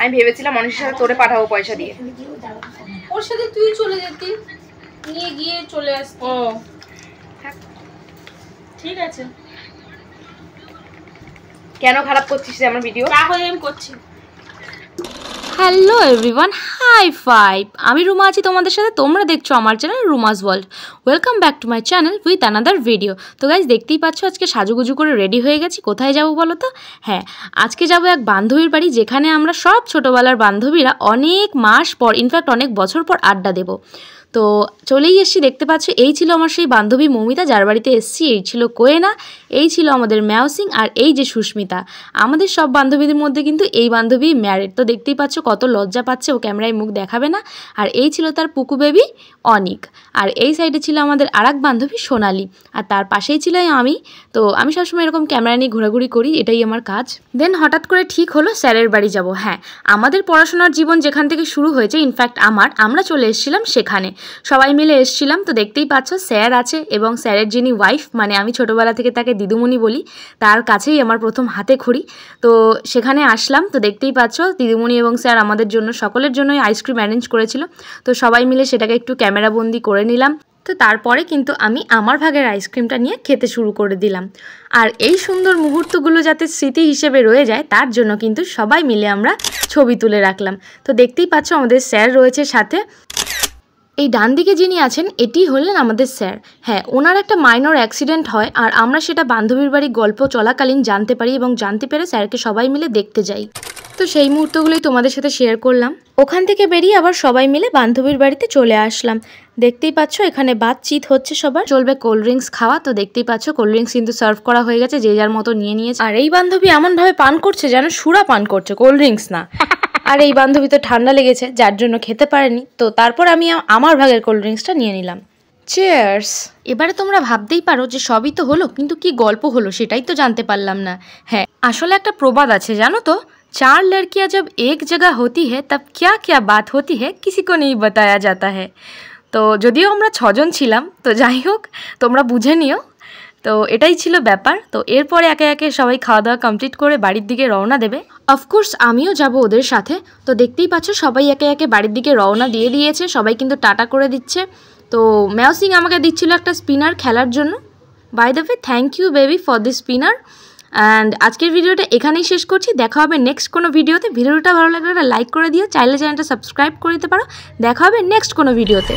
আমি ভেবেছিলাম অনিশের সাথে তোরে পাঠাবো পয়সা দিয়ে। ওর সাথে তুই চলে যেতি, নিয়ে গিয়ে চলে আসতি। ও ঠিক আছে, কেন খারাপ করছিস আমার ভিডিও? যা হয়ে আমি করছি। হ্যালো এভরিওয়ান, হাই ফাইভ, আমি রুমা আছি তোমাদের সাথে। তোমরা দেখছো আমার channel রুমাস world. Welcome back to my channel with another video. তো গাইজ দেখতেই পাচ্ছ আজকে সাজুগুজু করে রেডি হয়ে গেছি। কোথায় যাবো বলো তো? হ্যাঁ, আজকে যাবো এক বান্ধবীর বাড়ি, যেখানে আমরা সব ছোটোবেলার বান্ধবীরা অনেক মাস পর, ইনফ্যাক্ট অনেক বছর পর আড্ডা দেবো। তো চলেই এসছি, দেখতে পাচ্ছ এই ছিল আমার সেই বান্ধবী মৌমিতা যার বাড়িতে এসছি। এই ছিল কোয়েনা, এই ছিল আমাদের ম্যাওসিং, আর এই যে সুস্মিতা। আমাদের সব বান্ধবীদের মধ্যে কিন্তু এই বান্ধবী ম্যারিড। তো দেখতেই পাচ্ছ কত লজ্জা পাচ্ছে, ও ক্যামেরায় মুখ দেখাবে না। আর এই ছিল তার পুকু বেবি অনিক, আর এই সাইডে ছিল আমাদের আরেক বান্ধবী সোনালি, আর তার পাশেই ছিল আমি। তো আমি সবসময় এরকম ক্যামেরা নিয়ে ঘোরাঘুরি করি, এটাই আমার কাজ। দেন হঠাৎ করে ঠিক হলো স্যারের বাড়ি যাব। হ্যাঁ, আমাদের পড়াশোনার জীবন যেখান থেকে শুরু হয়েছে, ইনফ্যাক্ট আমরা চলে এসেছিলাম সেখানে, সবাই মিলে এসেছিলাম। তো দেখতেই পাচ্ছ স্যার আছে, এবং স্যারের যিনি ওয়াইফ, মানে আমি ছোটোবেলা থেকে তাকে দিদিমণি বলি, তার কাছেই আমার প্রথম হাতে খড়ি। তো সেখানে আসলাম, তো দেখতেই পাচ্ছ দিদিমণি এবং স্যার আমাদের জন্য, সকলের জন্যই আইসক্রিম অ্যারেঞ্জ করেছিল। তো সবাই মিলে সেটাকে একটু ক্যামেরাবন্দি করে নিলাম। তো তারপরে কিন্তু আমি আমার ভাগের আইসক্রিমটা নিয়ে খেতে শুরু করে দিলাম। আর এই সুন্দর মুহূর্তগুলো যাতে স্মৃতি হিসেবে রয়ে যায়, তার জন্য কিন্তু সবাই মিলে আমরা ছবি তুলে রাখলাম। তো দেখতেই পাচ্ছ আমাদের স্যার রয়েছে সাথে। এই ডান দিকে যিনি আছেন এটি হলেন আমাদের স্যার। হ্যাঁ, ওনার একটা মাইনর অ্যাক্সিডেন্ট হয়, আর আমরা সেটা বান্ধবীর বাড়ি গল্প চলাকালীন জানতে পারি, এবং জানতে পেরে স্যারকে সবাই মিলে দেখতে যাই। তো সেই মুহূর্তগুলোই তোমাদের সাথে শেয়ার করলাম। ওখান থেকে বেরিয়ে আবার সবাই মিলে বান্ধবীর বাড়িতে চলে আসলাম। দেখতেই পাচ্ছ এখানে বাতচিত হচ্ছে, সবার চলবে কোল্ড ড্রিঙ্কস খাওয়া। তো দেখতেই পাচ্ছ কোল্ড ড্রিঙ্কস কিন্তু সার্ভ করা হয়ে গেছে, যে যার মতো নিয়ে নিয়েছে। আর এই বান্ধবী এমনভাবে পান করছে যেন সুরা পান করছে, কোল্ড ড্রিঙ্কস না। আর এই বান্ধবী তো ঠান্ডা লেগেছে, যার জন্য খেতে পারেনি। তো তারপর আমি আমার ভাগের কোল্ড ড্রিঙ্কসটা নিয়ে নিলাম। চিয়ার্স। এবারে তোমরা ভাবতেই পারো যে সবই তো হলো, কিন্তু কি গল্প হলো সেটাই তো জানতে পারলাম না। হ্যাঁ, আসলে একটা প্রবাদ আছে জানো তো, 4 लड़कियां जब एक जगह होती है तब क्या क्या बात होती है किसी को नहीं बताया जाता है। তো যদিও আমরা 6 জন ছিলাম, তো যাই হোক তোমরা বুঝে নিও। তো এটাই ছিল ব্যাপার। তো এরপরে একে একে সবাই খাওয়া দাওয়া কমপ্লিট করে বাড়ির দিকে রওনা দেবে। অফকোর্স আমিও যাব ওদের সাথে। তো দেখতেই পাচ্ছ সবাই একে একে বাড়ির দিকে রওনা দিয়ে দিয়েছে, সবাই কিন্তু টাটা করে দিচ্ছে। তো ম্যাওসিং আমাকে দিচ্ছিল একটা স্পিনার খেলার জন্য। By the way, thank you baby for this spinner. And আজকের ভিডিওটা এখানেই শেষ করছি। দেখা হবে নেক্সট কোনো ভিডিওতে। ভিডিওটা ভালো লাগলে একটা লাইক করে দিও, চাইলে চ্যানেলটা সাবস্ক্রাইব করে দিতে পারো। দেখা হবে নেক্সট কোনো ভিডিওতে।